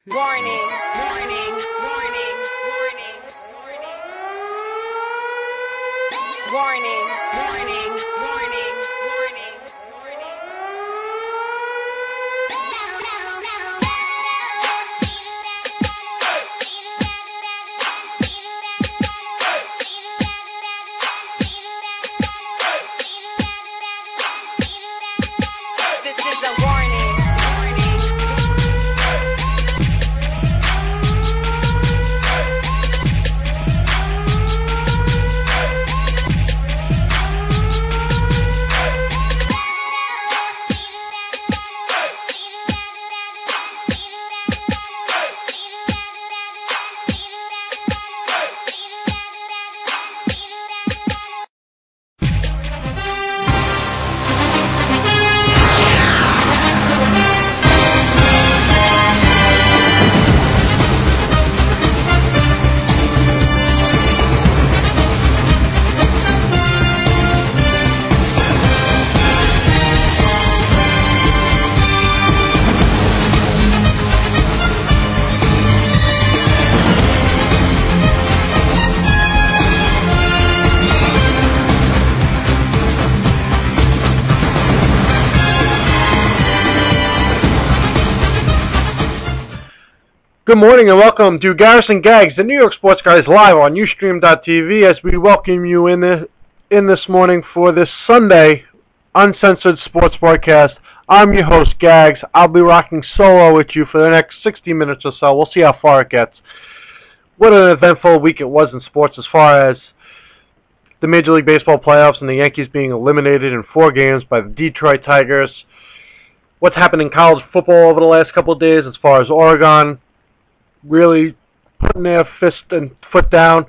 Warning, warning, warning, warning, warning. Warning, warning, warning, warning, warning. This is a warning. Good morning and welcome to Garrison Gags, the New York Sports Guys, live on Ustream.tv as we welcome you in this morning for this Sunday uncensored sports broadcast. I'm your host, Gags. I'll be rocking solo with you for the next 60 minutes or so. We'll see how far it gets. What an eventful week it was in sports as far as the Major League Baseball playoffs and the Yankees being eliminated in 4 games by the Detroit Tigers. What's happened in college football over the last couple of days as far as Oregon really putting their fist and foot down,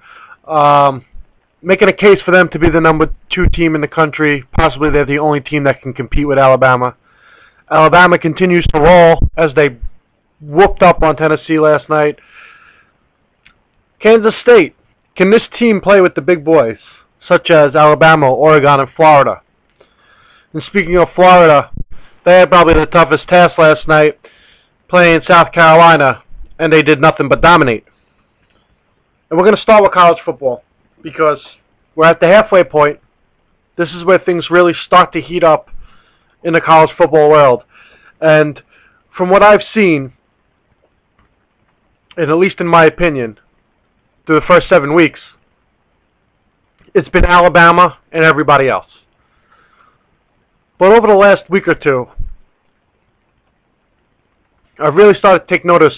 making a case for them to be the number 2 team in the country. Possibly they're the only team that can compete with Alabama. Alabama continues to roll as they whooped up on Tennessee last night. Kansas State, can this team play with the big boys, such as Alabama, Oregon, and Florida? And speaking of Florida, they had probably the toughest task last night, playing South Carolina, and they did nothing but dominate. And we're going to start with college football because we're at the halfway point. This is where things really start to heat up in the college football world. And from what I've seen, and at least in my opinion, through the first 7 weeks, it's been Alabama and everybody else. But over the last week or two, I've really started to take notice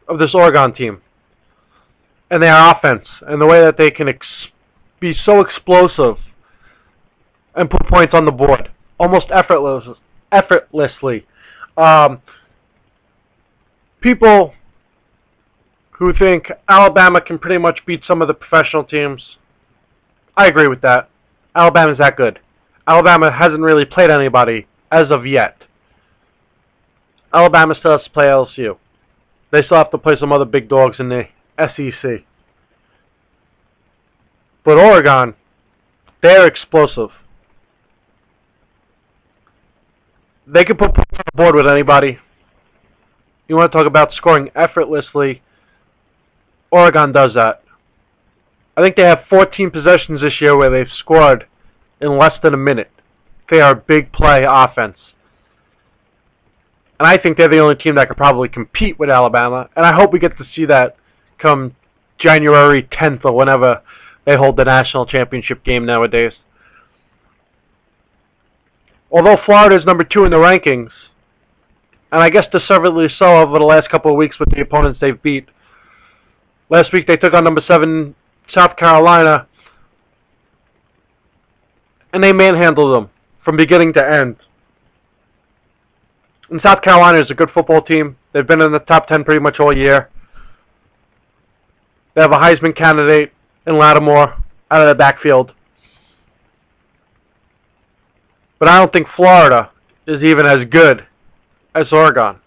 of this Oregon team and their offense and the way that they can be so explosive and put points on the board almost effortlessly. People who think Alabama can pretty much beat some of the professional teams, I agree with that. Alabama's that good. Alabama hasn't really played anybody as of yet. Alabama still has to play LSU. They still have to play some other big dogs in the SEC. But Oregon, they're explosive. They can put points on the board with anybody. You want to talk about scoring effortlessly, Oregon does that. I think they have 14 possessions this year where they've scored in less than a minute. They are a big play offense. And I think they're the only team that could probably compete with Alabama. And I hope we get to see that come January 10th or whenever they hold the national championship game nowadays. Although Florida is number 2 in the rankings, and I guess deservedly so over the last couple of weeks with the opponents they've beat. Last week they took on number 7 South Carolina, and they manhandled them from beginning to end. And South Carolina is a good football team. They've been in the top 10 pretty much all year. They have a Heisman candidate in Lattimore out of the backfield. But I don't think Florida is even as good as Oregon.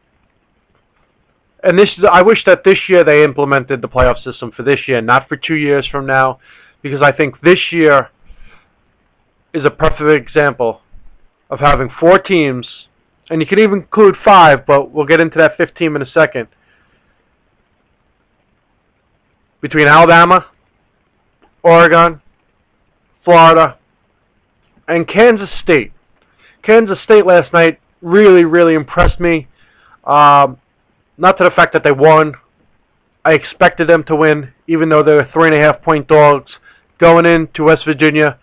And I wish that this year they implemented the playoff system for this year, not for 2 years from now, because I think this year is a perfect example of having 4 teams, and you can even include 5, but we'll get into that 5 team in a second, between Alabama, Oregon, Florida, and Kansas State. Kansas State last night really, really impressed me. Not to the fact that they won. I expected them to win, even though they were 3.5-point dogs going into West Virginia.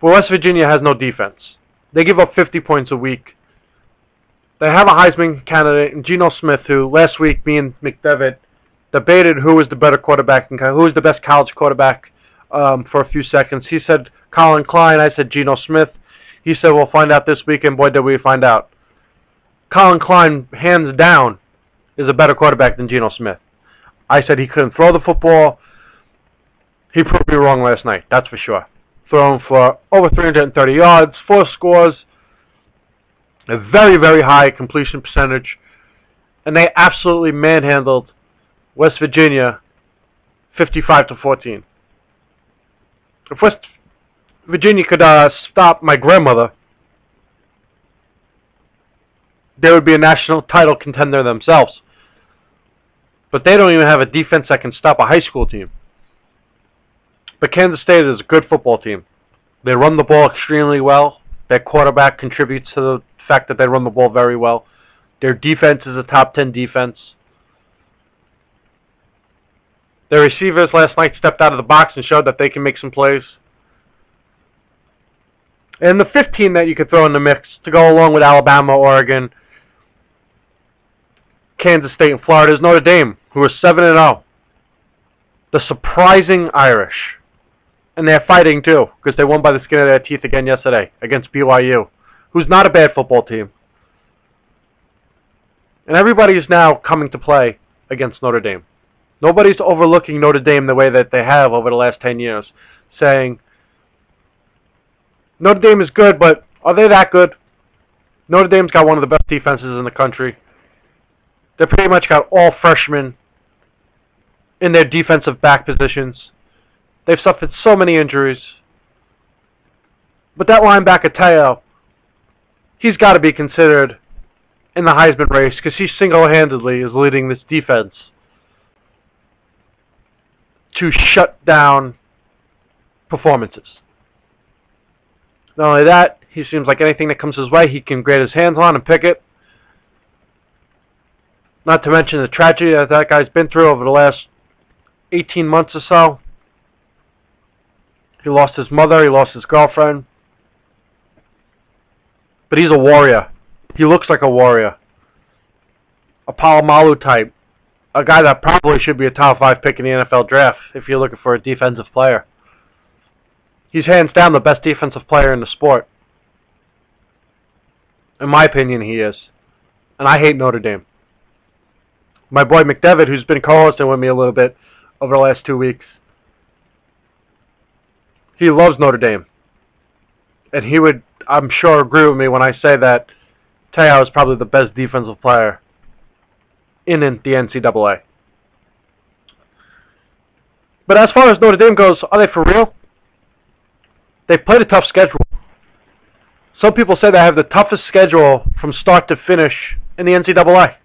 But West Virginia has no defense. They give up 50 points a week. They have a Heisman candidate in Geno Smith, who last week me and McDevitt debated who was the better quarterback and who was the best college quarterback for a few seconds. He said Colin Klein. I said Geno Smith. He said we'll find out this weekend. Boy, did we find out. Colin Klein, hands down, is a better quarterback than Geno Smith. I said he couldn't throw the football. He proved me wrong last night, that's for sure. Thrown for over 330 yards, 4 scores, a very, very high completion percentage, and they absolutely manhandled West Virginia 55-14. If West Virginia could stop my grandmother, they would be a national title contender themselves. But they don't even have a defense that can stop a high school team. But Kansas State is a good football team. They run the ball extremely well. Their quarterback contributes to the fact that they run the ball very well. Their defense is a top 10 defense. Their receivers last night stepped out of the box and showed that they can make some plays. And the 15 that you could throw in the mix to go along with Alabama, Oregon, Kansas State, and Florida is Notre Dame, who is 7-0. The surprising Irish. And they're fighting too, because they won by the skin of their teeth again yesterday against BYU, who's not a bad football team. And everybody is now coming to play against Notre Dame. Nobody's overlooking Notre Dame the way that they have over the last 10 years, saying, Notre Dame is good, but are they that good? Notre Dame's got one of the best defenses in the country. They pretty much got all freshmen in their defensive back positions. They've suffered so many injuries. But that linebacker, Teo, he's got to be considered in the Heisman race because he single-handedly is leading this defense to shut down performances. Not only that, he seems like anything that comes his way, he can grate his hands on and pick it. Not to mention the tragedy that that guy's been through over the last 18 months or so. He lost his mother, he lost his girlfriend. But he's a warrior. He looks like a warrior. A Palomalu type. A guy that probably should be a top 5 pick in the NFL draft if you're looking for a defensive player. He's hands down the best defensive player in the sport. In my opinion, he is. And I hate Notre Dame. My boy McDevitt, who's been co-hosting with me a little bit over the last 2 weeks, he loves Notre Dame. And he would, I'm sure, agree with me when I say that Teo is probably the best defensive player in the NCAA. But as far as Notre Dame goes, are they for real? They've played a tough schedule. Some people say they have the toughest schedule from start to finish in the NCAA.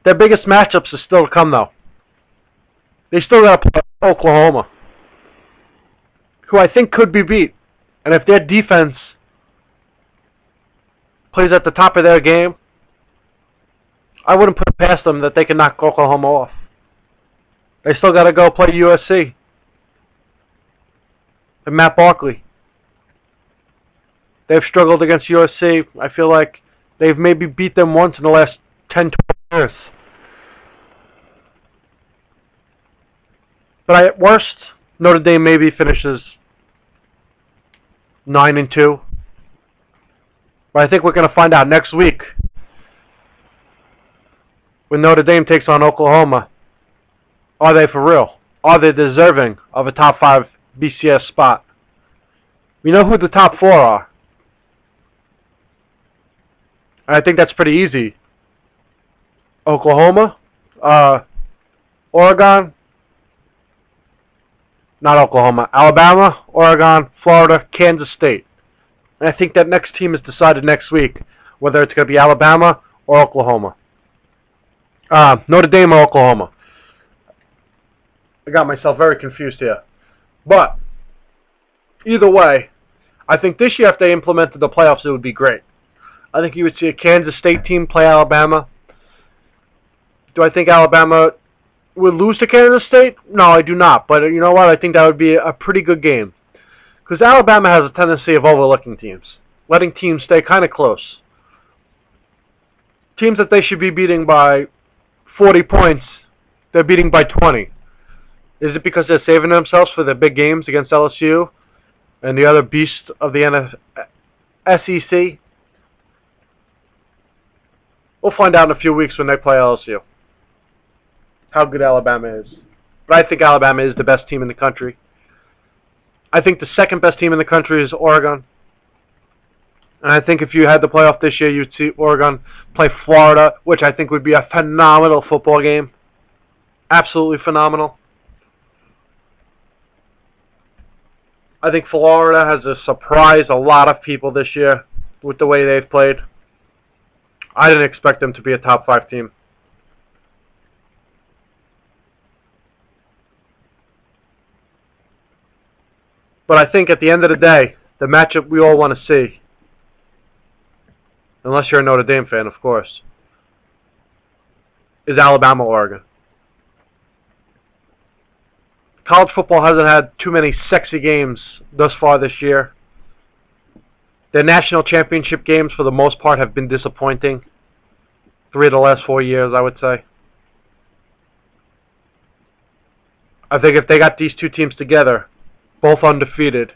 Their biggest matchups are still to come, though. They still got to play Oklahoma, who I think could be beat. And if their defense plays at the top of their game, I wouldn't put it past them that they can knock Oklahoma off. They still got to go play USC and Matt Barkley. They've struggled against USC. I feel like they've maybe beat them once in the last 10, 12 years. But at worst, Notre Dame maybe finishes 9-2. But I think we're going to find out next week when Notre Dame takes on Oklahoma. Are they for real? Are they deserving of a top 5 BCS spot? We know who the top 4 are. And I think that's pretty easy. Oklahoma, Oregon, not Oklahoma, Alabama, Oregon, Florida, Kansas State. And I think that next team is decided next week, whether it's going to be Alabama or Oklahoma. Notre Dame or Oklahoma. I got myself very confused here. But, either way, I think this year if they implemented the playoffs, it would be great. I think you would see a Kansas State team play Alabama. Do I think Alabama would lose to Kansas State? No, I do not. But you know what? I think that would be a pretty good game. Because Alabama has a tendency of overlooking teams. Letting teams stay kind of close. Teams that they should be beating by 40 points, they're beating by 20. Is it because they're saving themselves for the big games against LSU and the other beasts of the SEC? We'll find out in a few weeks when they play LSU how good Alabama is. But I think Alabama is the best team in the country. I think the second best team in the country is Oregon. And I think if you had the playoff this year, you'd see Oregon play Florida, which I think would be a phenomenal football game. Absolutely phenomenal. I think Florida has surprised a lot of people this year with the way they've played. I didn't expect them to be a top 5 team. But I think at the end of the day, the matchup we all want to see, unless you're a Notre Dame fan, of course, is Alabama-Oregon. College football hasn't had too many sexy games thus far this year. Their national championship games, for the most part, have been disappointing. 3 of the last 4 years, I would say. I think if they got these two teams together, both undefeated,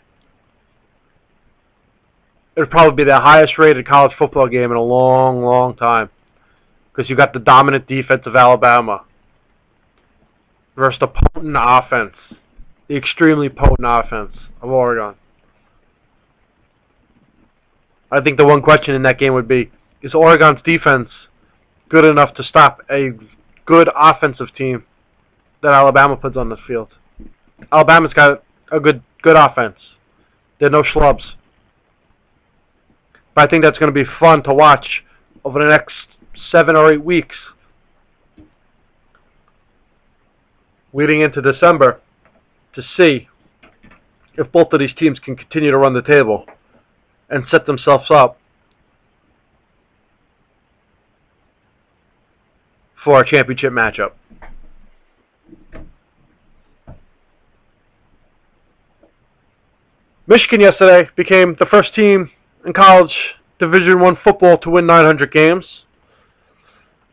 it would probably be the highest rated college football game in a long, long time. Because you got the dominant defense of Alabama versus the potent offense, the extremely potent offense of Oregon. I think the one question in that game would be, is Oregon's defense good enough to stop a good offensive team that Alabama puts on the field? Alabama's got a good offense. They're no schlubs. But I think that's going to be fun to watch over the next 7 or 8 weeks, leading into December, to see if both of these teams can continue to run the table and set themselves up for a championship matchup. Michigan yesterday became the first team in college Division I football to win 900 games.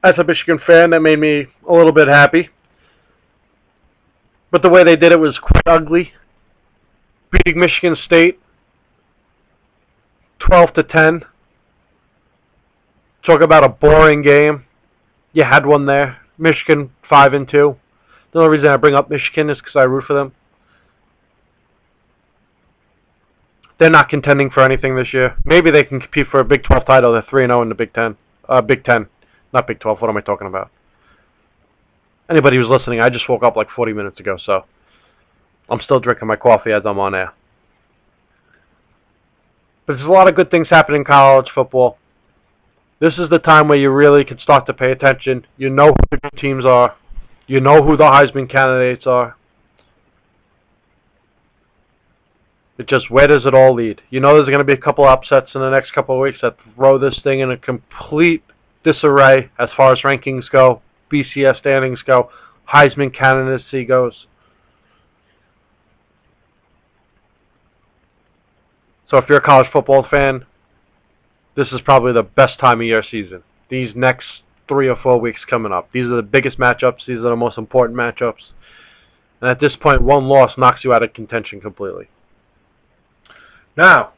As a Michigan fan, that made me a little bit happy. But the way they did it was quite ugly. Beating Michigan State 12-10. Talk about a boring game. You had one there. Michigan 5-2. The only reason I bring up Michigan is because I root for them. They're not contending for anything this year. Maybe they can compete for a Big 12 title. They're 3-0 in the Big 10. Big 10. Not Big 12. What am I talking about? Anybody who's listening, I just woke up like 40 minutes ago, so I'm still drinking my coffee as I'm on air. But there's a lot of good things happening in college football. This is the time where you really can start to pay attention. You know who the good teams are. You know who the Heisman candidates are. It just, where does it all lead? You know there's going to be a couple upsets in the next couple of weeks that throw this thing in a complete disarray as far as rankings go, BCS standings go, Heisman candidacy goes. So if you're a college football fan, this is probably the best time of your season. These next 3 or 4 weeks coming up. These are the biggest matchups. These are the most important matchups. And at this point, one loss knocks you out of contention completely. Now,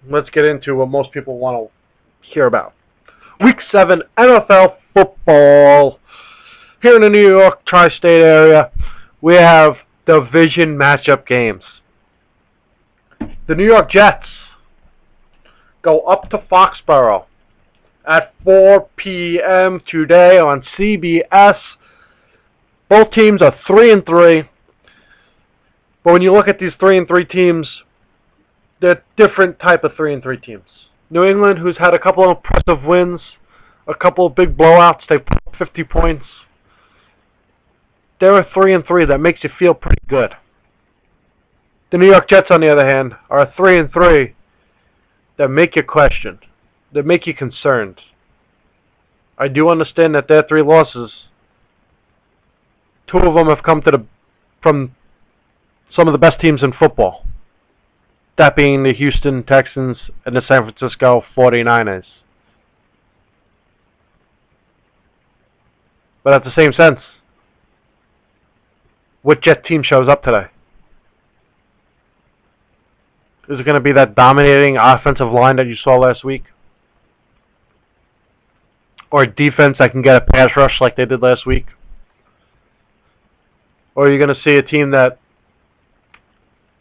let's get into what most people want to hear about. Week 7 NFL football. Here in the New York tri-state area, we have division matchup games. The New York Jets go up to Foxborough at 4 p.m. today on CBS. Both teams are 3-3. But when you look at these 3-3 teams, they're different type of 3-3 teams. New England, who's had a couple of impressive wins, a couple of big blowouts. They put up 50 points. They're a 3-3 that makes you feel pretty good. The New York Jets, on the other hand, are a 3-3 that make you question, that make you concerned. I do understand that their 3 losses, 2 of them have come from some of the best teams in football. That being the Houston Texans and the San Francisco 49ers. But at the same sense, what Jet team shows up today? Is it going to be that dominating offensive line that you saw last week? Or a defense that can get a pass rush like they did last week? Or are you going to see a team that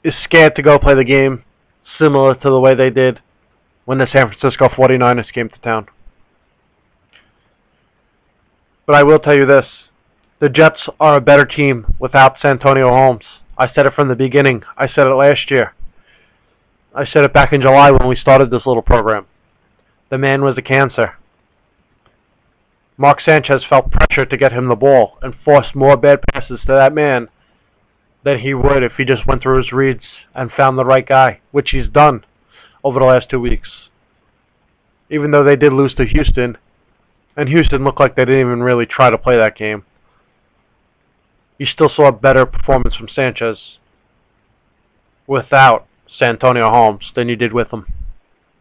is scared to go play the game similar to the way they did when the San Francisco 49ers came to town? But I will tell you this. The Jets are a better team without Santonio Holmes. I said it from the beginning. I said it last year. I said it back in July when we started this little program. The man was a cancer. Mark Sanchez felt pressure to get him the ball and forced more bad passes to that man than he would if he just went through his reads and found the right guy, which he's done over the last 2 weeks. Even though they did lose to Houston, and Houston looked like they didn't even really try to play that game, you still saw a better performance from Sanchez without Santonio Holmes than you did with him.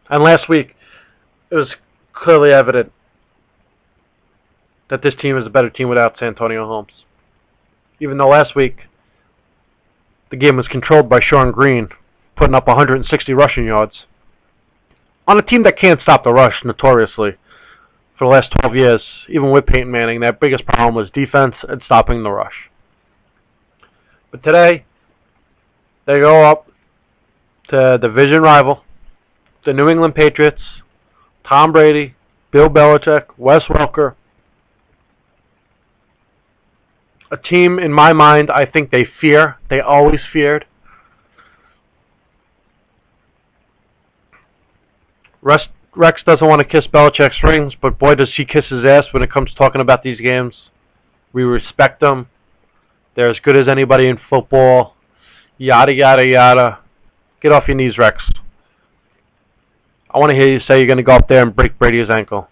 And last week, it was clearly evident that this team is a better team without Santonio Holmes. Even though last week, the game was controlled by Sean Green, putting up 160 rushing yards on a team that can't stop the rush notoriously. For the last 12 years, even with Peyton Manning, their biggest problem was defense and stopping the rush. But today, they go up to division rival, the New England Patriots, Tom Brady, Bill Belichick, Wes Welker. A team, in my mind, I think they fear. They always feared. Rex doesn't want to kiss Belichick's rings, but boy does he kiss his ass when it comes to talking about these games. We respect them. They're as good as anybody in football. Yada, yada, yada. Get off your knees, Rex. I want to hear you say you're going to go up there and break Brady's ankle.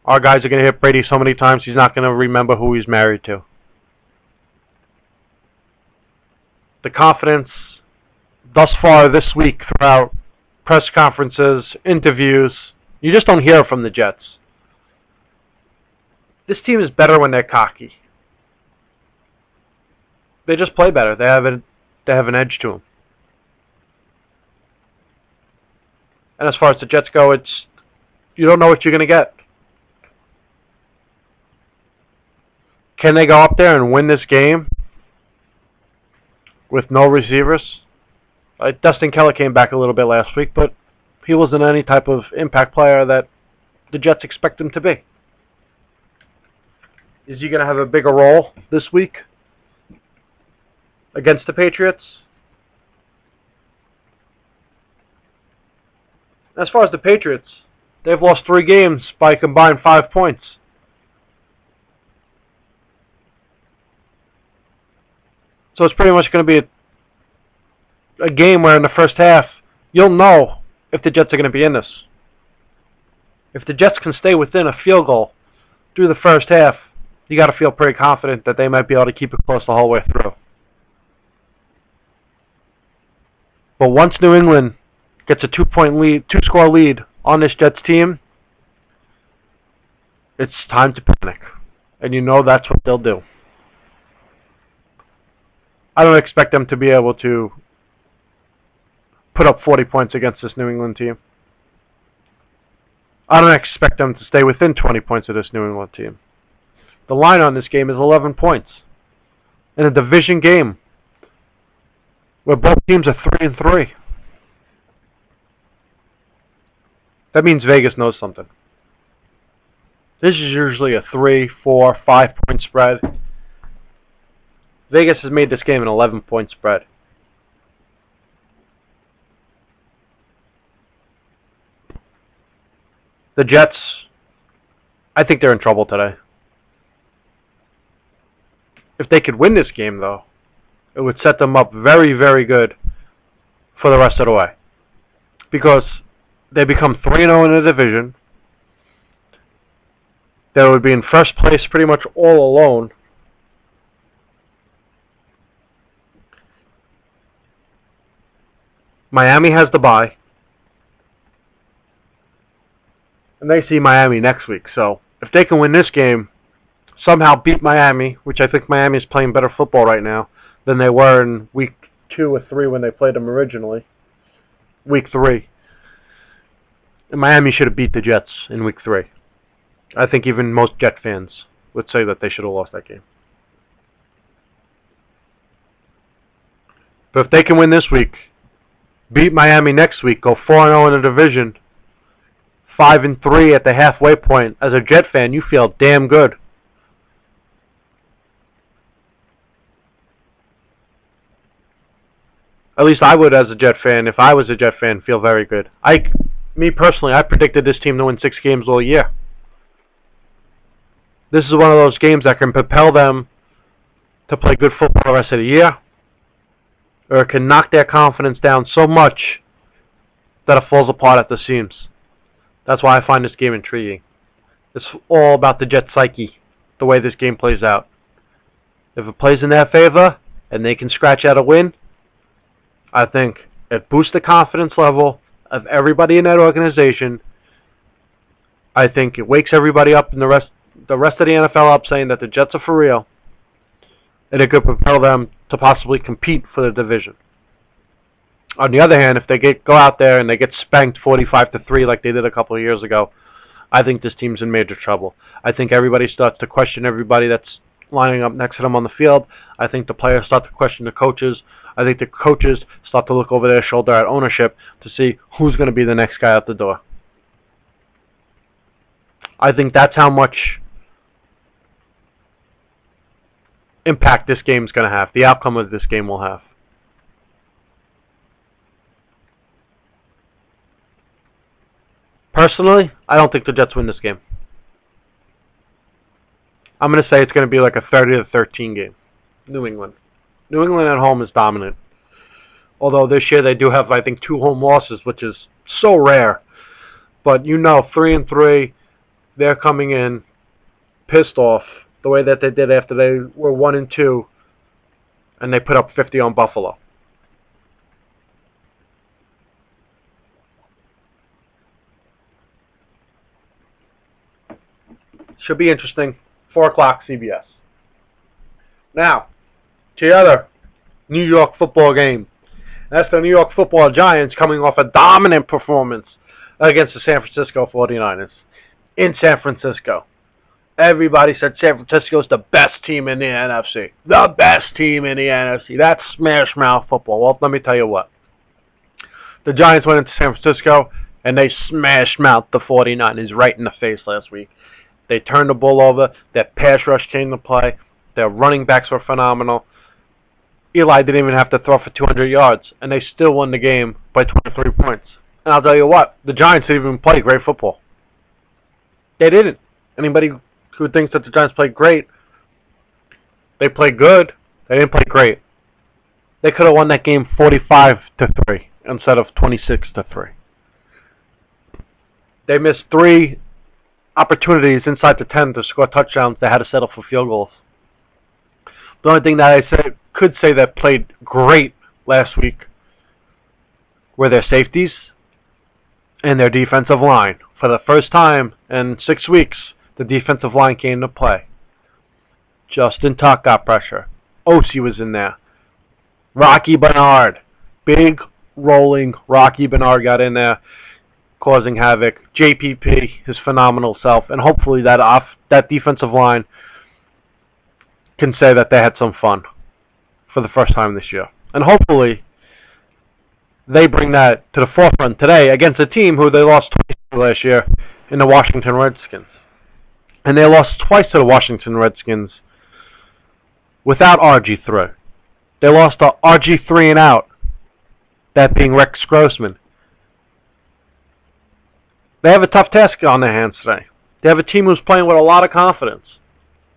Our guys are going to hit Brady so many times he's not going to remember who he's married to. The confidence thus far this week throughout press conferences, interviews, you just don't hear from the Jets. This team is better when they're cocky. They just play better. They have an edge to them. And as far as the Jets go, you don't know what you're going to get. Can they go up there and win this game with no receivers? Dustin Keller came back a little bit last week, but he wasn't any type of impact player that the Jets expect him to be. Is he going to have a bigger role this week against the Patriots? As far as the Patriots, they've lost 3 games by a combined 5 points. So it's pretty much going to be a game where in the first half, you'll know if the Jets are going to be in this. If the Jets can stay within a field goal through the first half, you got to feel pretty confident that they might be able to keep it close the whole way through. But once New England gets a 2-score lead on this Jets team, it's time to panic. And you know that's what they'll do. I don't expect them to be able to put up 40 points against this New England team. I don't expect them to stay within 20 points of this New England team. The line on this game is 11 points. In a division game where both teams are 3-3. That means Vegas knows something. This is usually a 3, 4, 5-point spread. Vegas has made this game an 11-point spread. The Jets I think they're in trouble today. If they could win this game, though, it would set them up very, very good for the rest of the way. Because they become 3-0 in the division. They would be in first place pretty much all alone. Miami has the bye. And they see Miami next week. So if they can win this game, somehow beat Miami, which I think Miami is playing better football right now than they were in week 2 or 3 when they played them originally. Week 3. And Miami should have beat the Jets in week 3. I think even most Jet fans would say that they should have lost that game. But if they can win this week, beat Miami next week, go 4-0 in the division, 5-3 at the halfway point, as a Jet fan, you feel damn good. At least I would, as a Jet fan, if I was a Jet fan, feel very good. Me personally, I predicted this team to win 6 games all year. This is one of those games that can propel them to play good football the rest of the year, or it can knock their confidence down so much that it falls apart at the seams. That's why I find this game intriguing. It's all about the Jet psyche, the way this game plays out. If it plays in their favor, and they can scratch out a win, I think it boosts the confidence level of everybody in that organization. I think it wakes everybody up and the rest of the NFL up, saying that the Jets are for real, and it could propel them to possibly compete for the division. On the other hand, if they go out there and they get spanked 45-3 like they did a couple of years ago, I think this team's in major trouble. I think everybody starts to question everybody that's lining up next to them on the field. I think the players start to question the coaches. I think the coaches start to look over their shoulder at ownership to see who's going to be the next guy out the door. I think that's how much impact this game's going to have, the outcome of this game will have. Personally, I don't think the Jets win this game. I'm going to say it's going to be like a 30-13 game. New England. New England at home is dominant. Although this year they do have, I think, 2 home losses, which is so rare. But 3-3, they're coming in pissed off the way that they did after they were 1-2 and they put up 50 on Buffalo. Should be interesting. 4 o'clock CBS. Now, to the other New York football game. That's the New York Football Giants coming off a dominant performance against the San Francisco 49ers in San Francisco. Everybody said San Francisco's the best team in the NFC. The best team in the NFC. That's smash mouth football. Well, let me tell you what. The Giants went into San Francisco and they smashed mouth the 49ers right in the face last week. They turned the ball over. Their pass rush came to play. Their running backs were phenomenal. Eli didn't even have to throw for 200 yards, and they still won the game by 23 points. And I'll tell you what, the Giants didn't even play great football. They didn't. Anybody who thinks that the Giants played great, they played good. They didn't play great. They could have won that game 45-3 instead of 26-3. They missed 3 opportunities inside the 10 to score touchdowns. They had to settle for field goals. The only thing that I could say that played great last week were their safeties and their defensive line. For the first time in 6 weeks, the defensive line came to play. Justin Tuck got pressure. Osi was in there. Rocky Bernard. Big, rolling Rocky Bernard got in there, causing havoc. JPP, his phenomenal self. And hopefully that defensive line can say that they had some fun for the first time this year. And hopefully they bring that to the forefront today against a team who they lost twice last year in the Washington Redskins. And they lost twice to the Washington Redskins without RG3. They lost to RG3 and out, that being Rex Grossman. They have a tough task on their hands today. They have a team who's playing with a lot of confidence.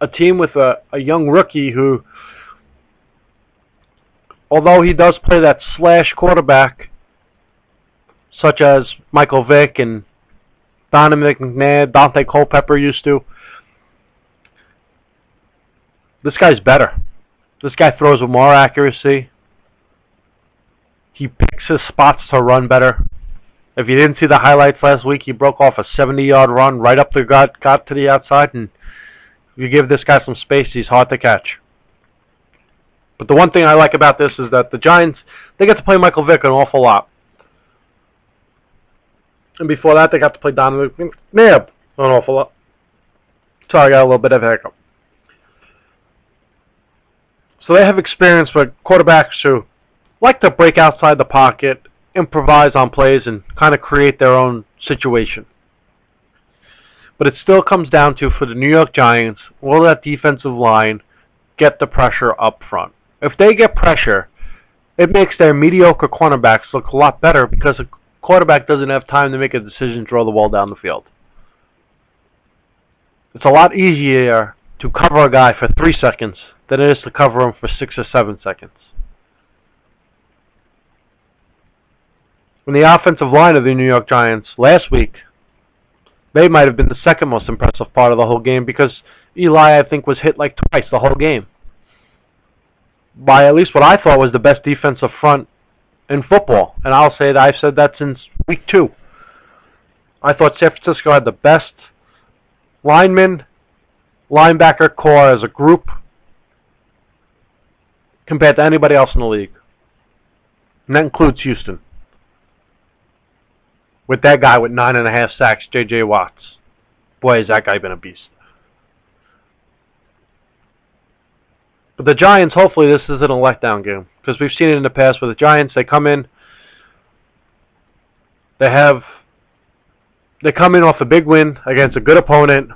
A team with a young rookie who, although he does play that slash quarterback, such as Michael Vick and Donovan McNabb, Dante Culpepper used to, this guy's better. This guy throws with more accuracy. He picks his spots to run better. If you didn't see the highlights last week, he broke off a 70-yard run right up the gut, got to the outside, and if you give this guy some space, he's hard to catch. But the one thing I like about this is that the Giants, they get to play Michael Vick an awful lot. And before that, they got to play Donovan McNabb an awful lot. Sorry, I got a little bit of a hiccup. So they have experience with quarterbacks who like to break outside the pocket, improvise on plays, and kind of create their own situation. But it still comes down to, for the New York Giants, will that defensive line get the pressure up front? If they get pressure, it makes their mediocre cornerbacks look a lot better because a quarterback doesn't have time to make a decision to throw the ball down the field. It's a lot easier to cover a guy for 3 seconds than it is to cover him for 6 or 7 seconds. When the offensive line of the New York Giants last week, they might have been the second most impressive part of the whole game because Eli, I think, was hit like twice the whole game by at least what I thought was the best defensive front in football. And I'll say that I've said that since week 2. I thought San Francisco had the best lineman, linebacker core as a group compared to anybody else in the league. And that includes Houston. With that guy with 9.5 sacks, J.J. Watts. Boy, has that guy been a beast. But the Giants, hopefully this isn't a letdown game. Because we've seen it in the past with the Giants. They come in. They come in off a big win against a good opponent.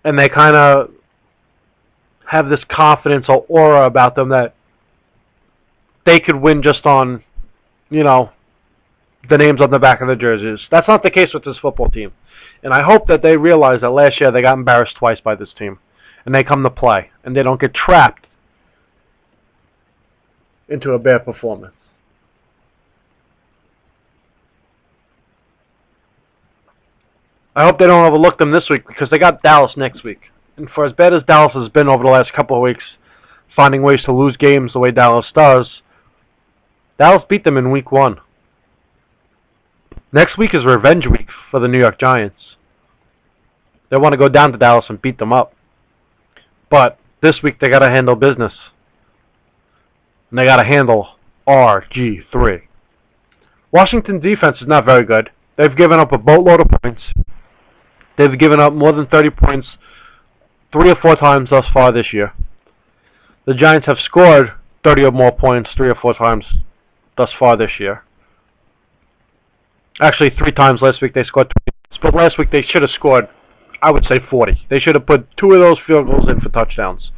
And they kind of have this confidence or aura about them that they could win just on, the names on the back of the jerseys. That's not the case with this football team. And I hope that they realize that last year they got embarrassed twice by this team. And they come to play. And they don't get trapped into a bad performance. I hope they don't overlook them this week because they got Dallas next week. And for as bad as Dallas has been over the last couple of weeks, finding ways to lose games the way Dallas does, Dallas beat them in week 1. Next week is revenge week for the New York Giants. They want to go down to Dallas and beat them up. But this week they got to handle business. And they got to handle RG3. Washington's defense is not very good. They've given up a boatload of points. They've given up more than 30 points 3 or 4 times thus far this year. The Giants have scored 30 or more points 3 or 4 times thus far this year. Actually, 3 times last week they scored 20 points, but last week they should have scored, I would say, 40. They should have put 2 of those field goals in for touchdowns.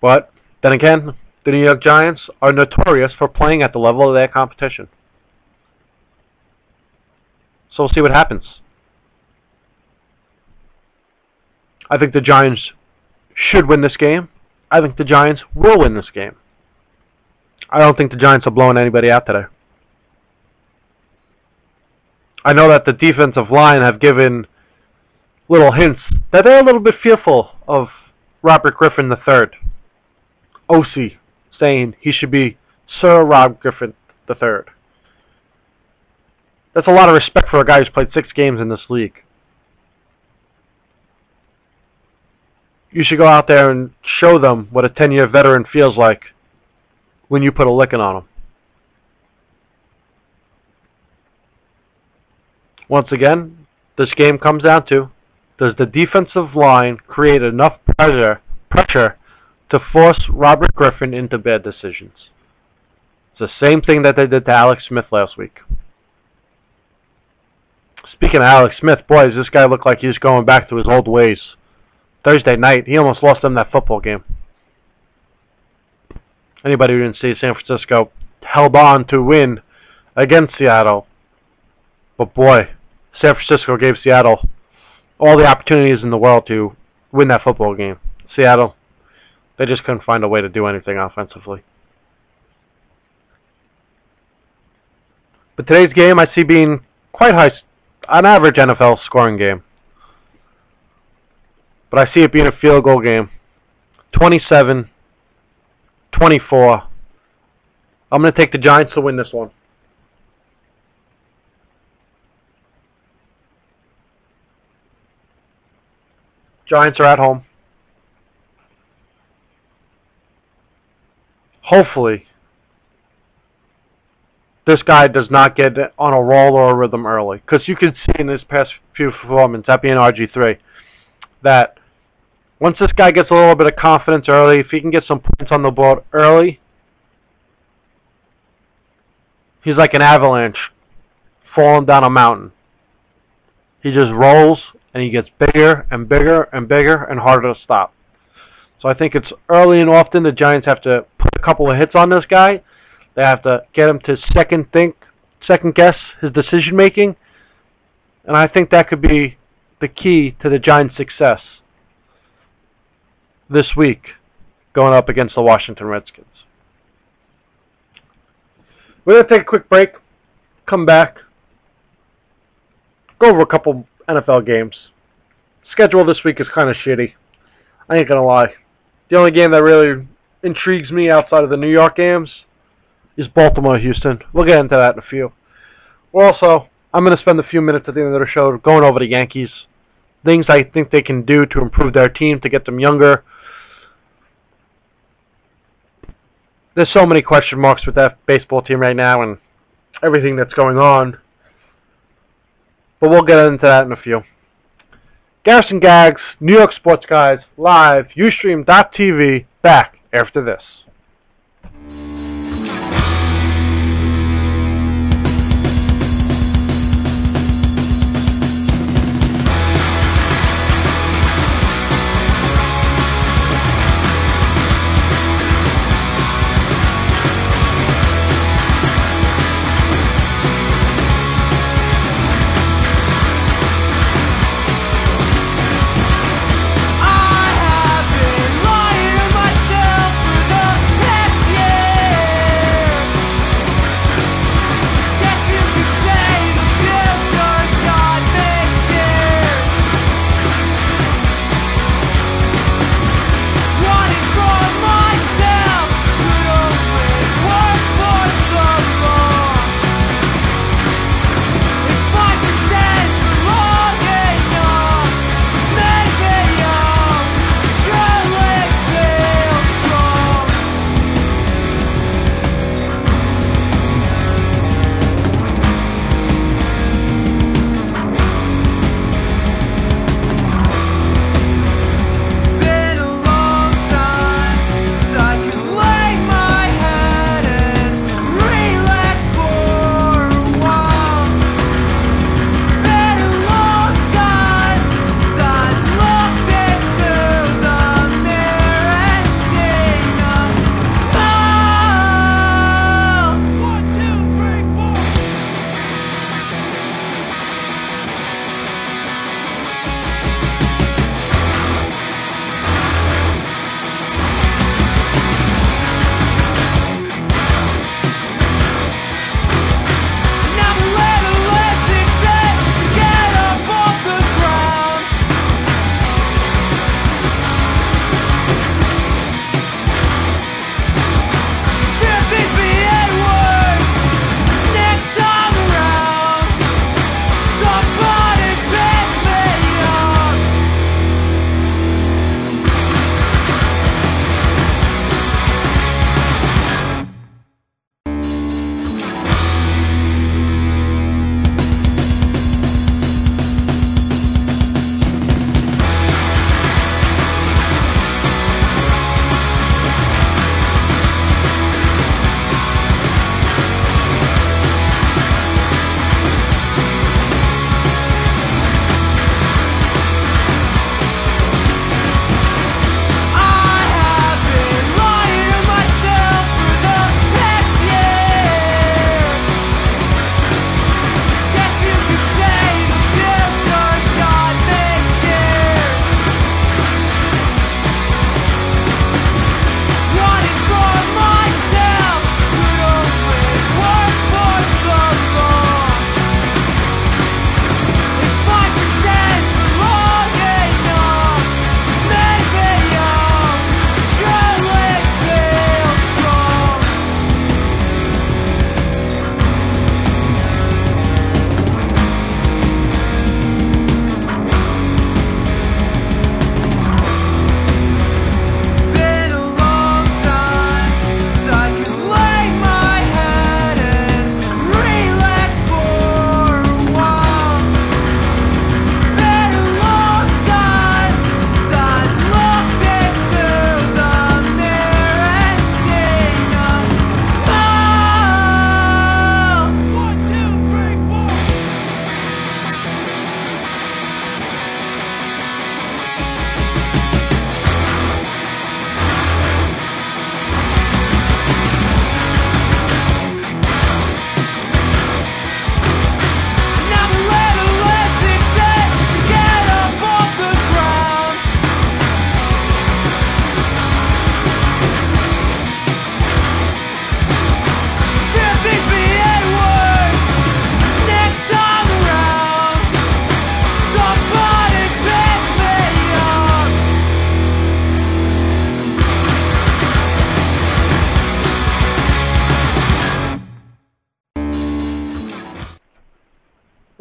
But then again, the New York Giants are notorious for playing at the level of their competition. So we'll see what happens. I think the Giants should win this game. I think the Giants will win this game. I don't think the Giants are blowing anybody out today. I know that the defensive line have given little hints that they're a little bit fearful of Robert Griffin III. OC saying he should be Sir Rob Griffin III. That's a lot of respect for a guy who's played 6 games in this league. You should go out there and show them what a 10-year veteran feels like when you put a licking on them. Once again, this game comes down to, does the defensive line create enough pressure to force Robert Griffin into bad decisions? It's the same thing that they did to Alex Smith last week. Speaking of Alex Smith, boy, does this guy look like he's going back to his old ways. Thursday night, he almost lost them that football game. Anybody who didn't see San Francisco held on to win against Seattle. But boy, San Francisco gave Seattle all the opportunities in the world to win that football game. Seattle, they just couldn't find a way to do anything offensively. But today's game I see being quite high, on average NFL scoring game. But I see it being a field goal game. 27-24. I'm going to take the Giants to win this one. Giants are at home. Hopefully, this guy does not get on a roll or a rhythm early. Because you can see in this past few performances, that being RG3, that once this guy gets a little bit of confidence early, if he can get some points on the board early, he's like an avalanche falling down a mountain. He just rolls, and he gets bigger and bigger and bigger and harder to stop. So I think it's early and often the Giants have to put a couple of hits on this guy. They have to get him to second guess his decision making. And I think that could be the key to the Giants' success this week going up against the Washington Redskins. We're going to take a quick break, come back, go over a couple NFL games. Schedule this week is kind of shitty. I ain't going to lie. The only game that really intrigues me outside of the New York games is Baltimore-Houston. We'll get into that in a few. Also, I'm going to spend a few minutes at the end of the show going over the Yankees. Things I think they can do to improve their team, to get them younger. There's so many question marks with that baseball team right now and everything that's going on. But we'll get into that in a few. Garrison Gags, New York Sports Guys, live, Ustream.tv, back after this. I have been lying to myself for the past year.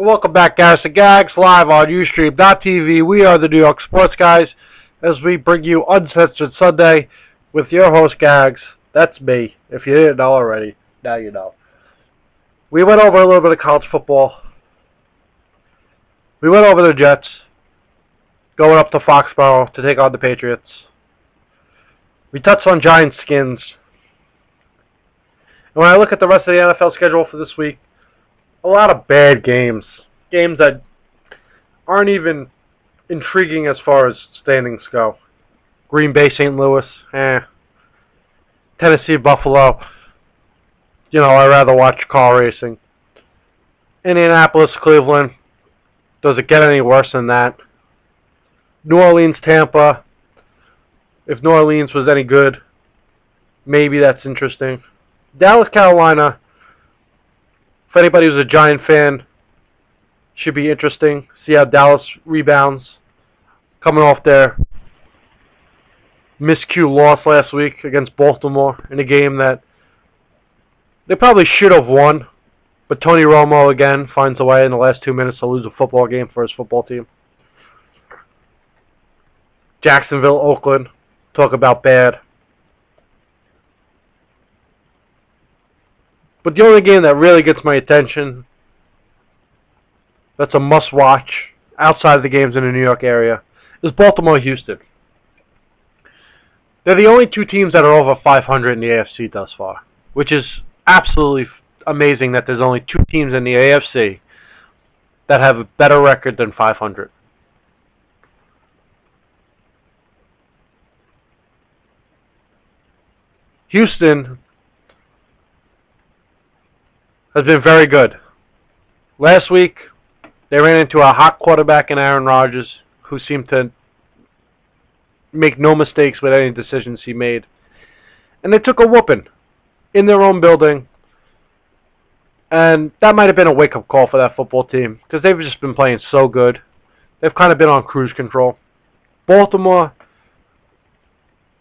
Welcome back, Garrison Gags, live on Ustream.tv. We are the New York Sports Guys, as we bring you Uncensored Sunday with your host, Gags. That's me. If you didn't know already, now you know. We went over a little bit of college football. We went over the Jets, going up to Foxborough to take on the Patriots. We touched on Giants skins. And when I look at the rest of the NFL schedule for this week, a lot of bad games. Games that aren't even intriguing as far as standings go. Green Bay, St. Louis, Tennessee, Buffalo. I'd rather watch car racing. Indianapolis, Cleveland. Does it get any worse than that? New Orleans, Tampa. If New Orleans was any good, maybe that's interesting. Dallas, Carolina. For anybody who's a Giant fan, should be interesting. See how Dallas rebounds. Coming off their miscue loss last week against Baltimore in a game that they probably should have won. But Tony Romo again finds a way in the last 2 minutes to lose a football game for his football team. Jacksonville, Oakland. Talk about bad. But the only game that really gets my attention, that's a must-watch outside of the games in the New York area, is Baltimore-Houston. They're the only two teams that are over 500 in the AFC thus far, which is absolutely amazing that there's only two teams in the AFC that have a better record than 500. Houston has been very good. Last week, they ran into a hot quarterback in Aaron Rodgers, who seemed to make no mistakes with any decisions he made. And they took a whooping in their own building. And that might have been a wake-up call for that football team, because they've just been playing so good. They've kind of been on cruise control. Baltimore,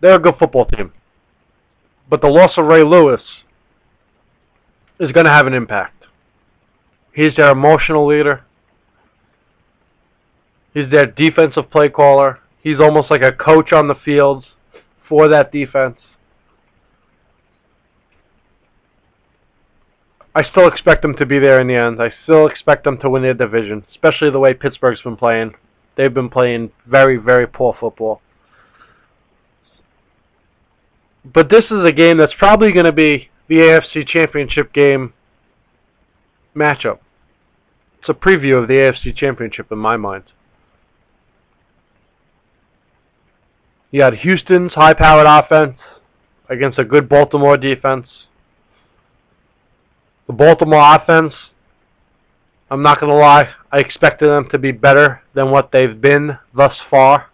they're a good football team. But the loss of Ray Lewis is going to have an impact. He's their emotional leader. He's their defensive play caller. He's almost like a coach on the field for that defense. I still expect them to be there in the end. I still expect them to win their division, especially the way Pittsburgh's been playing. They've been playing very, very poor football. But this is a game that's probably going to be the AFC Championship game matchup. It's a preview of the AFC Championship in my mind. You got Houston's high-powered offense against a good Baltimore defense. The Baltimore offense, I'm not going to lie, I expected them to be better than what they've been thus far.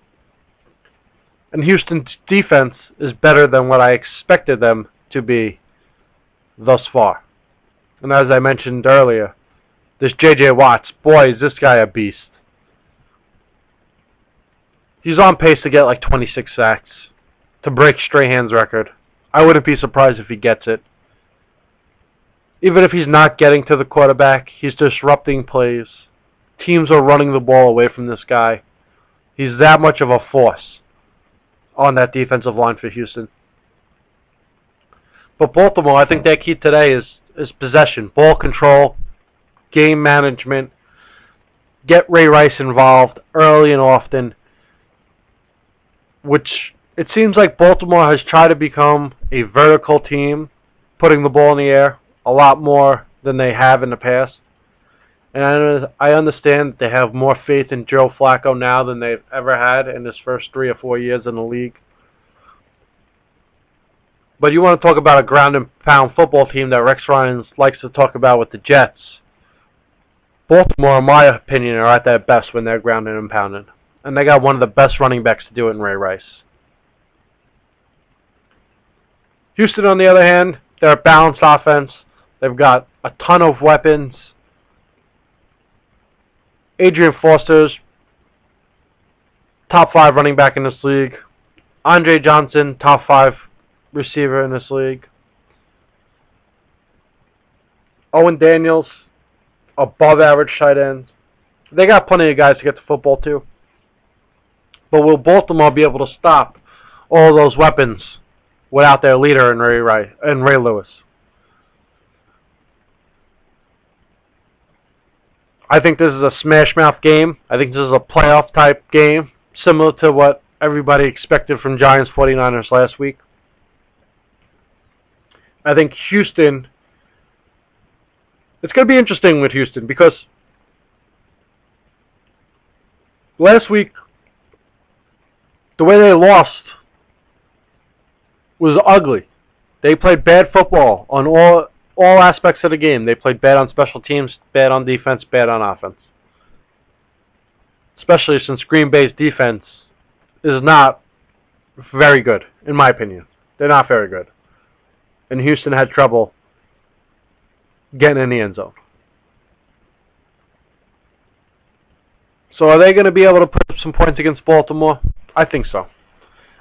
And Houston's defense is better than what I expected them to be thus far. And as I mentioned earlier, this J.J. Watts, boy, is this guy a beast. He's on pace to get like 26 sacks to break Strahan's record. I wouldn't be surprised if he gets it. Even if he's not getting to the quarterback, he's disrupting plays. Teams are running the ball away from this guy. He's that much of a force on that defensive line for Houston. But Baltimore, I think their key today is possession, ball control, game management, get Ray Rice involved early and often, which it seems like Baltimore has tried to become a vertical team, putting the ball in the air a lot more than they have in the past. And I understand that they have more faith in Joe Flacco now than they've ever had in his first 3 or 4 years in the league. But you want to talk about a ground and pound football team that Rex Ryan likes to talk about with the Jets. Baltimore, in my opinion, are at their best when they're grounded and pounded. And they got one of the best running backs to do it in Ray Rice. Houston, on the other hand, they're a balanced offense. They've got a ton of weapons. Adrian Foster's top 5 running back in this league. Andre Johnson, top 5 receiver in this league. Owen Daniels, above average tight ends. They got plenty of guys to get the football to. But will Baltimore be able to stop all those weapons without their leader in Ray Lewis? I think this is a smash mouth game. I think this is a playoff type game, similar to what everybody expected from Giants 49ers last week. I think Houston, it's going to be interesting with Houston because last week, the way they lost was ugly. They played bad football on all aspects of the game. They played bad on special teams, bad on defense, bad on offense. Especially since Green Bay's defense is not very good, in my opinion. They're not very good. And Houston had trouble getting in the end zone. So are they going to be able to put up some points against Baltimore? I think so.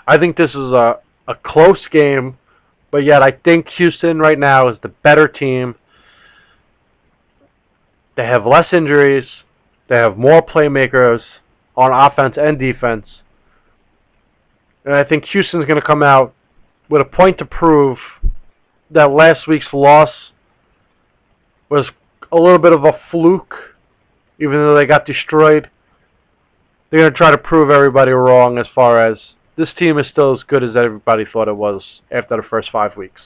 I think this is a close game, but yet I think Houston right now is the better team. They have less injuries. They have more playmakers on offense and defense. And I think Houston's going to come out with a point to prove that last week's loss was a little bit of a fluke, even though they got destroyed. They're going to try to prove everybody wrong as far as this team is still as good as everybody thought it was after the first 5 weeks.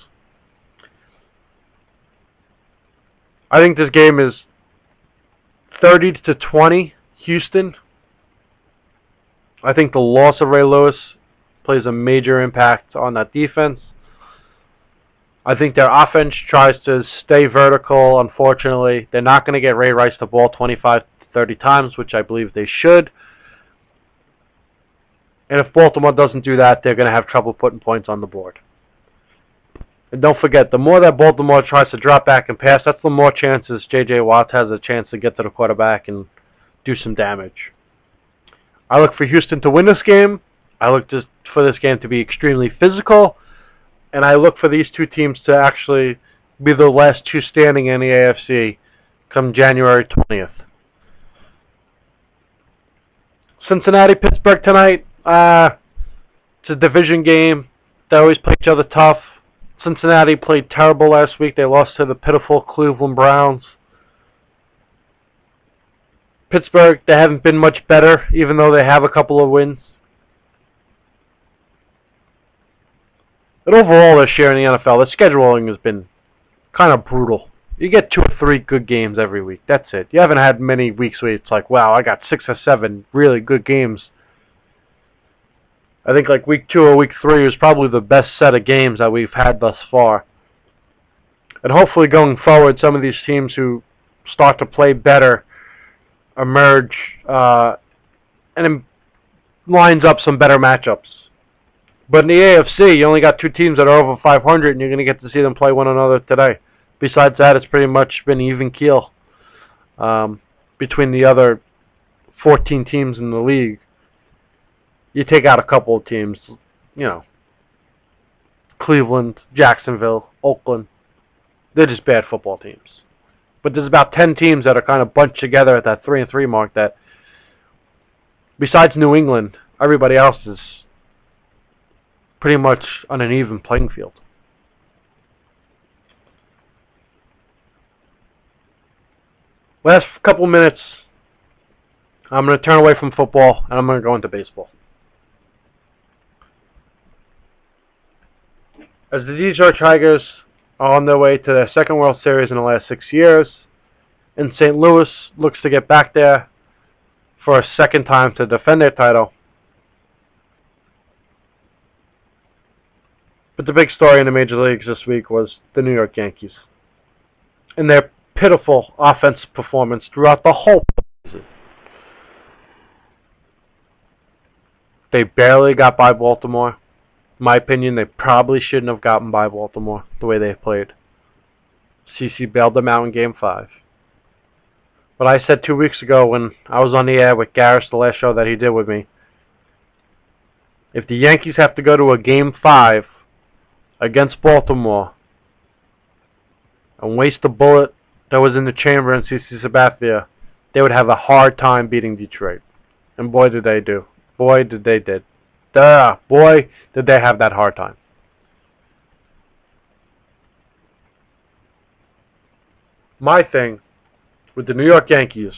I think this game is 30-20 Houston. I think the loss of Ray Lewis plays a major impact on that defense. I think their offense tries to stay vertical. Unfortunately, they're not going to get Ray Rice the ball 25 to 30 times, which I believe they should. And if Baltimore doesn't do that, they're going to have trouble putting points on the board. And don't forget, the more that Baltimore tries to drop back and pass, that's the more chances J.J. Watt has a chance to get to the quarterback and do some damage. I look for Houston to win this game. I look for this game to be extremely physical. And I look for these two teams to actually be the last two standing in the AFC come January 20th. Cincinnati-Pittsburgh tonight. It's a division game. They always play each other tough. Cincinnati played terrible last week. They lost to the pitiful Cleveland Browns. Pittsburgh, they haven't been much better, even though they have a couple of wins. But overall this year in the NFL, the scheduling has been kind of brutal. You get 2 or 3 good games every week. That's it. You haven't had many weeks where it's like, wow, I got 6 or 7 really good games. I think like week 2 or week 3 is probably the best set of games that we've had thus far. And hopefully going forward, some of these teams who start to play better emerge and it lines up some better matchups. But in the AFC, you only got 2 teams that are over 500, and you're going to get to see them play one another today. Besides that, it's pretty much been even keel between the other 14 teams in the league. You take out a couple of teams, you know, Cleveland, Jacksonville, Oakland. They're just bad football teams. But there's about 10 teams that are kind of bunched together at that 3-3 mark that, besides New England, everybody else is pretty much on an even playing field. Last couple minutes, I'm going to turn away from football and I'm going to go into baseball. As the Detroit Tigers are on their way to their second World Series in the last 6 years, and St. Louis looks to get back there for a second time to defend their title. But the big story in the major leagues this week was the New York Yankees and their pitiful offense performance throughout the whole season. They barely got by Baltimore. In my opinion, they probably shouldn't have gotten by Baltimore the way they played. CeCe bailed them out in Game 5. But I said 2 weeks ago when I was on the air with Garris, the last show that he did with me, if the Yankees have to go to a Game 5 against Baltimore and waste a bullet that was in the chamber in CC Sabathia, they would have a hard time beating Detroit. And boy, did they do. Boy, did they did. Boy, did they have that hard time. My thing with the New York Yankees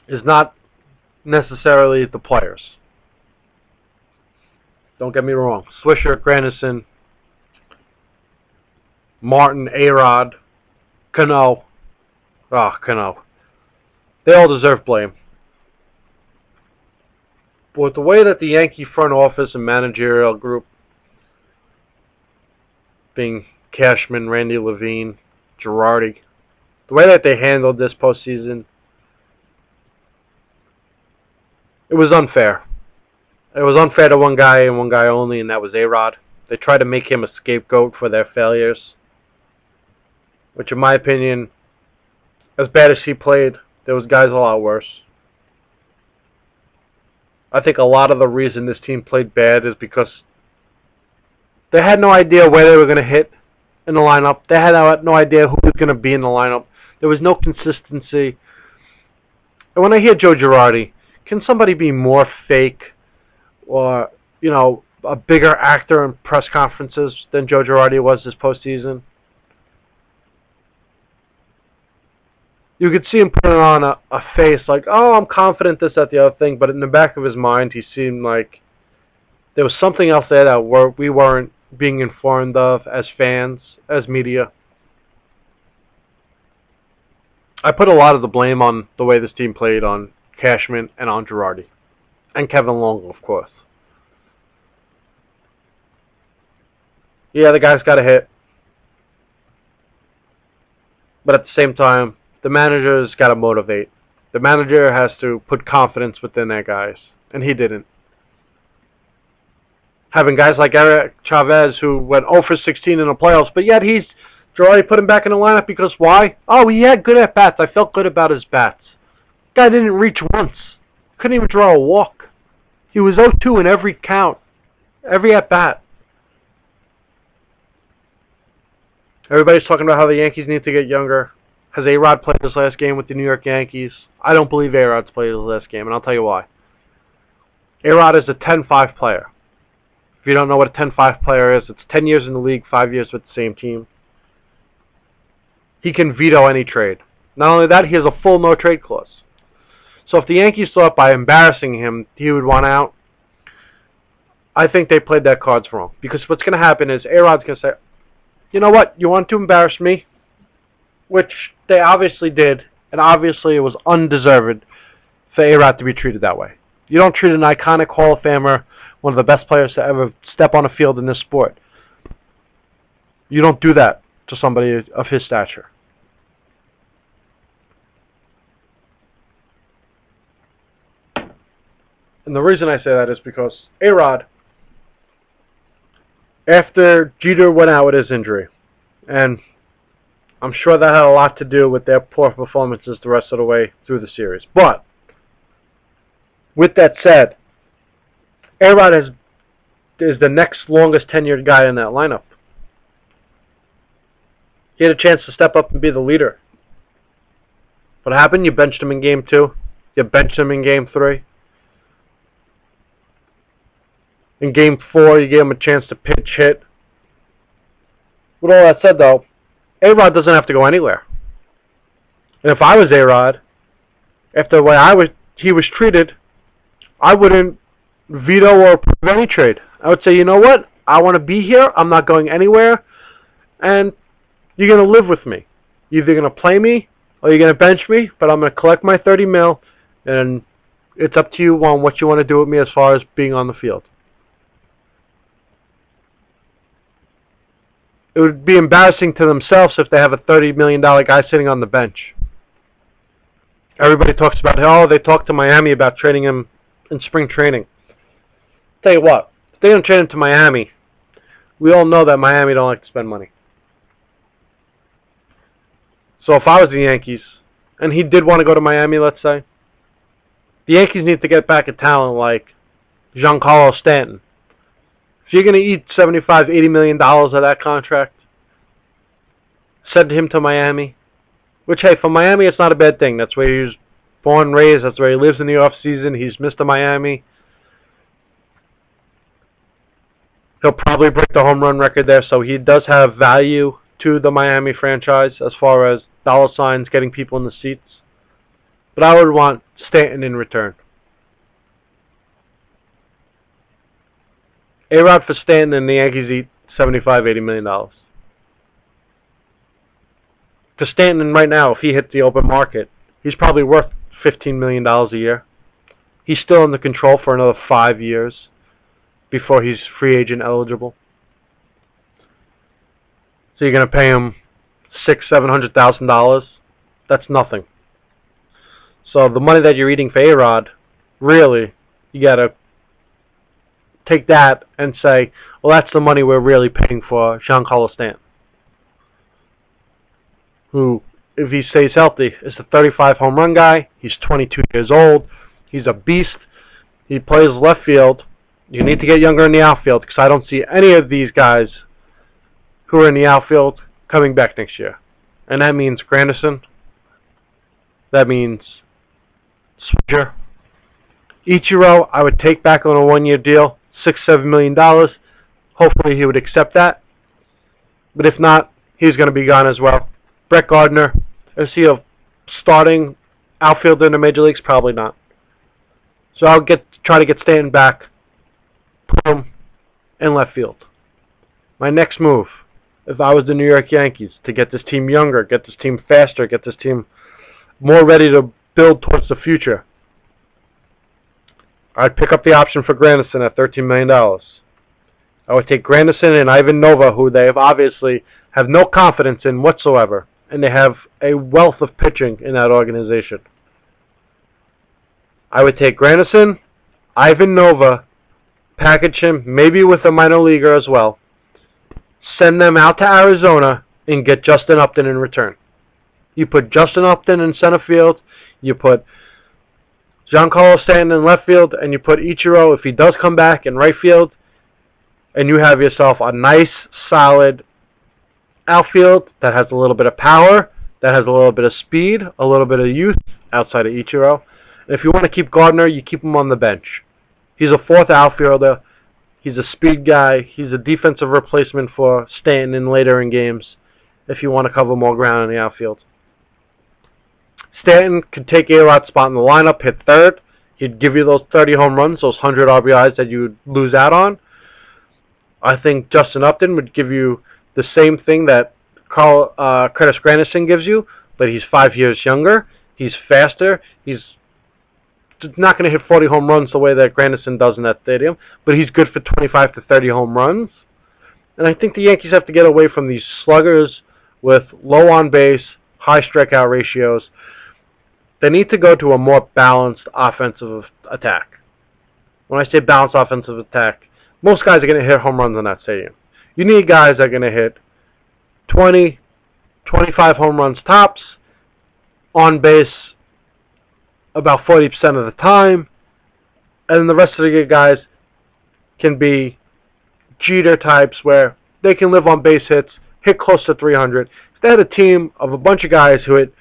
is not necessarily the players. Don't get me wrong. Swisher, Granderson, Martin, A-Rod, Cano. Cano. They all deserve blame. But with the way that the Yankee front office and managerial group, being Cashman, Randy Levine, Girardi, the way that they handled this postseason, it was unfair. It was unfair to one guy and one guy only, and that was A-Rod. They tried to make him a scapegoat for their failures, which in my opinion, as bad as he played, there was guys a lot worse. I think a lot of the reason this team played bad is because they had no idea where they were going to hit in the lineup. They had no idea who was going to be in the lineup. There was no consistency. And when I hear Joe Girardi, can somebody be more fake or, you know, a bigger actor in press conferences than Joe Girardi was this postseason? You could see him putting on a face like, oh, I'm confident, this, that, the other thing, but in the back of his mind, he seemed like there was something else there that we weren't being informed of as fans, as media. I put a lot of the blame on the way this team played on Cashman and on Girardi. And Kevin Longo, of course. Yeah, the guy's got a hit. But at the same time, the manager's got to motivate. The manager has to put confidence within their guys. And he didn't. Having guys like Eric Chavez who went 0 for 16 in the playoffs, but yet Girardi put him back in the lineup because why? Oh, he had good at-bats. I felt good about his bats. Guy didn't reach once. Couldn't even draw a walk. He was 0-2 in every count. Every at-bat. Everybody's talking about how the Yankees need to get younger. Has A-Rod played his last game with the New York Yankees? I don't believe A-Rod's played his last game, and I'll tell you why. A-Rod is a 10-5 player. If you don't know what a 10-5 player is, it's 10 years in the league, 5 years with the same team. He can veto any trade. Not only that, he has a full no-trade clause. So if the Yankees thought by embarrassing him he would want out, I think they played their cards wrong. Because what's going to happen is A-Rod's going to say, you know what, you want to embarrass me? Which they obviously did, and obviously it was undeserved for A-Rod to be treated that way. You don't treat an iconic Hall of Famer, one of the best players to ever step on a field in this sport. You don't do that to somebody of his stature. And the reason I say that is because A-Rod, after Jeter went out with his injury, and I'm sure that had a lot to do with their poor performances the rest of the way through the series. But, with that said, A-Rod is the next longest tenured guy in that lineup. He had a chance to step up and be the leader. What happened? You benched him in Game 2. You benched him in Game 3. In Game 4, you gave him a chance to pitch hit. With all that said, though, A-Rod doesn't have to go anywhere. And if I was A-Rod, after the way he was treated, I wouldn't veto or approve any trade. I would say, you know what? I want to be here. I'm not going anywhere. And you're going to live with me. You're either going to play me or you're going to bench me, but I'm going to collect my $30 million, and it's up to you on what you want to do with me as far as being on the field. It would be embarrassing to themselves if they have a $30 million guy sitting on the bench. Everybody talks about, oh, they talked to Miami about trading him in spring training. Tell you what, if they don't trade him to Miami, we all know that Miami don't like to spend money. So if I was the Yankees, and he did want to go to Miami, let's say, the Yankees need to get back a talent like Giancarlo Stanton. If you're going to eat $75, $80 million of that contract, send him to Miami. Which, hey, for Miami, it's not a bad thing. That's where he was born and raised. That's where he lives in the off season. He's Mr. Miami. He'll probably break the home run record there, so he does have value to the Miami franchise as far as dollar signs, getting people in the seats. But I would want Stanton in return. A-Rod for Stanton and the Yankees eat $75-80 million. Because Stanton right now, if he hit the open market, he's probably worth $15 million a year. He's still in the control for another 5 years before he's free agent eligible. So you're going to pay him $600,000-$700,000. That's nothing. So the money that you're eating for A-Rod, really, you got to take that and say, well, that's the money we're really paying for Giancarlo Stanton, who, if he stays healthy, is a 35 home run guy. He's 22 years old. He's a beast. He plays left field. You need to get younger in the outfield because I don't see any of these guys who are in the outfield coming back next year. And that means Granderson. That means Switcher. Ichiro, I would take back on a one-year deal, $6-7 million. Hopefully he would accept that. But if not, he's going to be gone as well. Brett Gardner, is he a starting outfielder in the major leagues? Probably not. So I'll try to get Stanton back, put him in left field. My next move, if I was the New York Yankees, to get this team younger, get this team faster, get this team more ready to build towards the future, I'd pick up the option for Granderson at $13 million. I would take Granderson and Ivan Nova, who they have obviously have no confidence in whatsoever, and they have a wealth of pitching in that organization. I would take Granderson, Ivan Nova, package him, maybe with a minor leaguer as well, send them out to Arizona, and get Justin Upton in return. You put Justin Upton in center field, you put Giancarlo Stanton in left field, and you put Ichiro, if he does come back, in right field, and you have yourself a nice, solid outfield that has a little bit of power, that has a little bit of speed, a little bit of youth outside of Ichiro. And if you want to keep Gardner, you keep him on the bench. He's a fourth outfielder. He's a speed guy. He's a defensive replacement for Stanton in later in games if you want to cover more ground in the outfield. Stanton could take A-Rod's spot in the lineup, hit third. He'd give you those 30 home runs, those 100 RBIs that you would lose out on. I think Justin Upton would give you the same thing that Curtis Granderson gives you, but he's 5 years younger. He's faster. He's not going to hit 40 home runs the way that Granderson does in that stadium, but he's good for 25 to 30 home runs. And I think the Yankees have to get away from these sluggers with low on base, high strikeout ratios. They need to go to a more balanced offensive attack. When I say balanced offensive attack, most guys are going to hit home runs in that stadium. You need guys that are going to hit 20, 25 home runs tops, on base about 40% of the time, and the rest of the guys can be Jeter types where they can live on base hits, hit close to 300. If they had a team of a bunch of guys who hit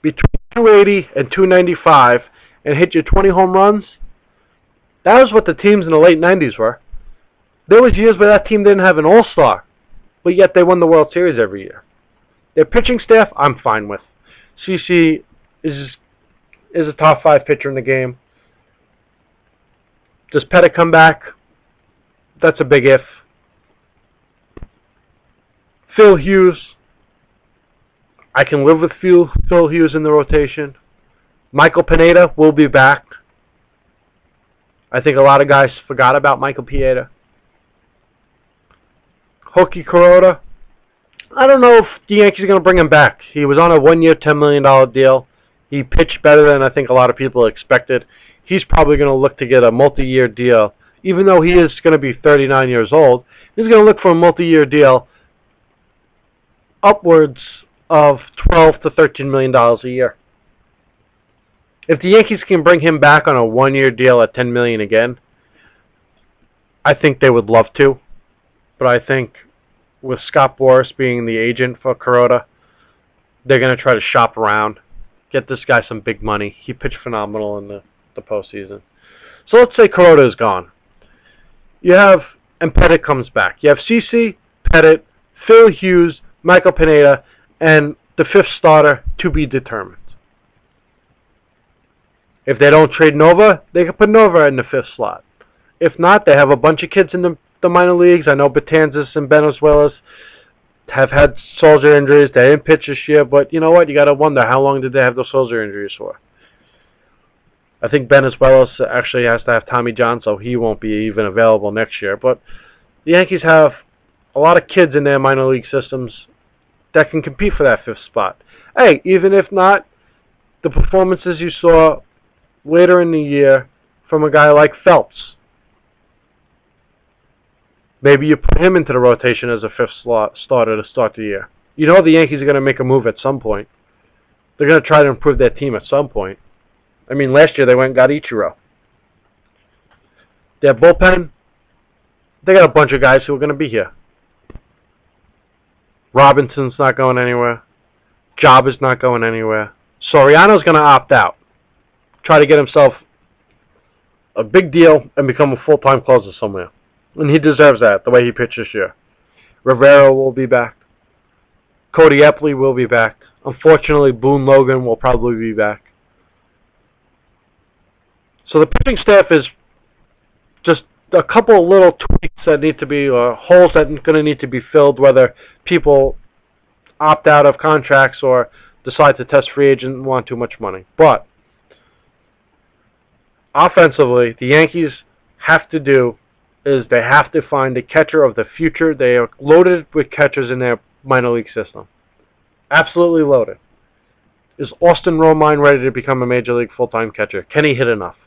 between 280 and 295 and hit you 20 home runs, that was what the teams in the late 90s were. There was years where that team didn't have an all-star, but yet they won the World Series every year. Their pitching staff, I'm fine with. CC is a top 5 pitcher in the game. Does Pettit come back? That's a big if. Phil Hughes, I can live with Phil Hughes in the rotation. Michael Pineda will be back. I think a lot of guys forgot about Michael Pineda. Hoki Kuroda, I don't know if the Yankees are going to bring him back. He was on a one-year, $10 million deal. He pitched better than I think a lot of people expected. He's probably going to look to get a multi-year deal. Even though he is going to be 39 years old, he's going to look for a multi-year deal upwards of $12 to $13 million a year. If the Yankees can bring him back on a one-year deal at $10 million again, I think they would love to. But I think with Scott Boras being the agent for Kuroda, they're going to try to shop around, get this guy some big money. He pitched phenomenal in the postseason. So let's say Kuroda is gone. And Pettit comes back. You have CC, Pettit, Phil Hughes, Michael Pineda, and the fifth starter to be determined. If they don't trade Nova, they can put Nova in the fifth slot. If not, they have a bunch of kids in the minor leagues. I know Betanzas and Venezuelas have had shoulder injuries. They didn't pitch this year, but you know what? You got to wonder, how long did they have those shoulder injuries for? I think Venezuelas actually has to have Tommy John, so he won't be even available next year. But the Yankees have a lot of kids in their minor league systems that can compete for that fifth spot. Hey, even if not, the performances you saw later in the year from a guy like Phelps, maybe you put him into the rotation as a fifth starter to start the year. You know the Yankees are going to make a move at some point. They're going to try to improve their team at some point. I mean, last year they went and got Ichiro. Their bullpen, they got a bunch of guys who are going to be here. Robinson's not going anywhere. Job is not going anywhere. Soriano's going to opt out. Try to get himself a big deal and become a full-time closer somewhere. And he deserves that, the way he pitched this year. Rivera will be back. Cody Epley will be back. Unfortunately, Boone Logan will probably be back. So the pitching staff is just a couple of little tweaks that need to be, or holes that are going to need to be filled, whether people opt out of contracts or decide to test free agent and want too much money. But offensively, the Yankees have to do is they have to find a catcher of the future. They are loaded with catchers in their minor league system. Absolutely loaded. Is Austin Romine ready to become a major league full-time catcher? Can he hit enough?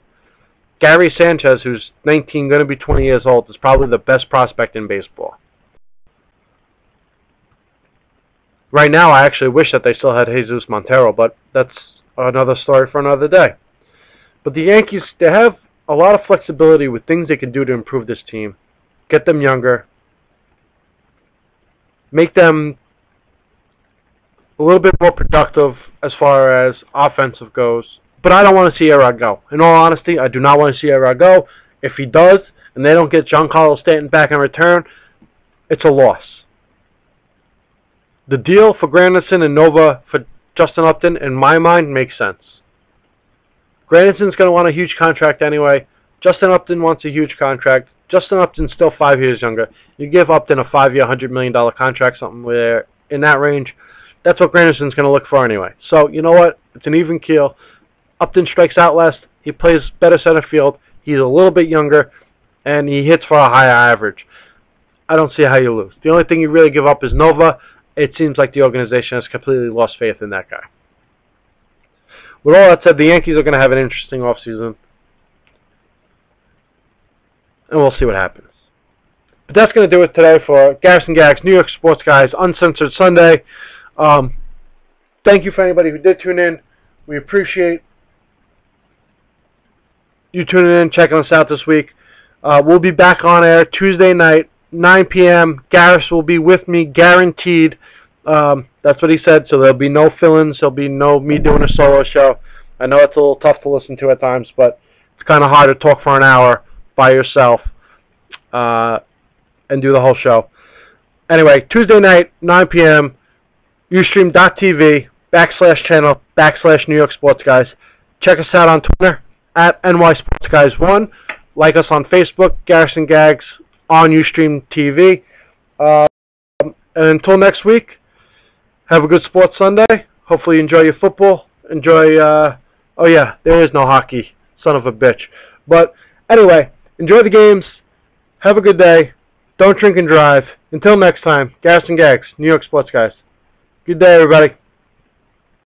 Gary Sanchez, who's 19, going to be 20 years old, is probably the best prospect in baseball. Right now, I actually wish that they still had Jesus Montero, but that's another story for another day. But the Yankees, they have a lot of flexibility with things they can do to improve this team. Get them younger. Make them a little bit more productive as far as offensive goes. But I don't want to see A-Rod go. In all honesty, I do not want to see A-Rod go. If he does, and they don't get Giancarlo Stanton back in return, it's a loss. The deal for Granderson and Nova for Justin Upton, in my mind, makes sense. Granderson's going to want a huge contract anyway. Justin Upton wants a huge contract. Justin Upton's still 5 years younger. You give Upton a 5-year, $100 million contract, something where in that range. That's what Granderson's going to look for anyway. So, you know what? It's an even keel. Upton strikes out less. He plays better center field. He's a little bit younger, and he hits for a higher average. I don't see how you lose. The only thing you really give up is Nova. It seems like the organization has completely lost faith in that guy. With all that said, the Yankees are going to have an interesting offseason, and we'll see what happens. But that's going to do it today for Garrison Gags, New York Sports Guys, Uncensored Sunday. Thank you for anybody who did tune in. We appreciate you tuning in, checking us out this week. We'll be back on air Tuesday night, 9 p.m. Garris will be with me, guaranteed. That's what he said, so there'll be no fill-ins. There'll be no me doing a solo show. I know it's a little tough to listen to at times, but it's kind of hard to talk for an hour by yourself and do the whole show. Anyway, Tuesday night, 9 p.m., Ustream.tv, /channel, /New York Sports Guys. Check us out on Twitter, at NYSportsGuys1. Like us on Facebook, Garrison Gags, on Ustream TV. And until next week, have a good sports Sunday. Hopefully you enjoy your football. Enjoy, oh yeah, there is no hockey, son of a bitch. But anyway, enjoy the games. Have a good day. Don't drink and drive. Until next time, Garrison Gags, New York Sports Guys. Good day, everybody.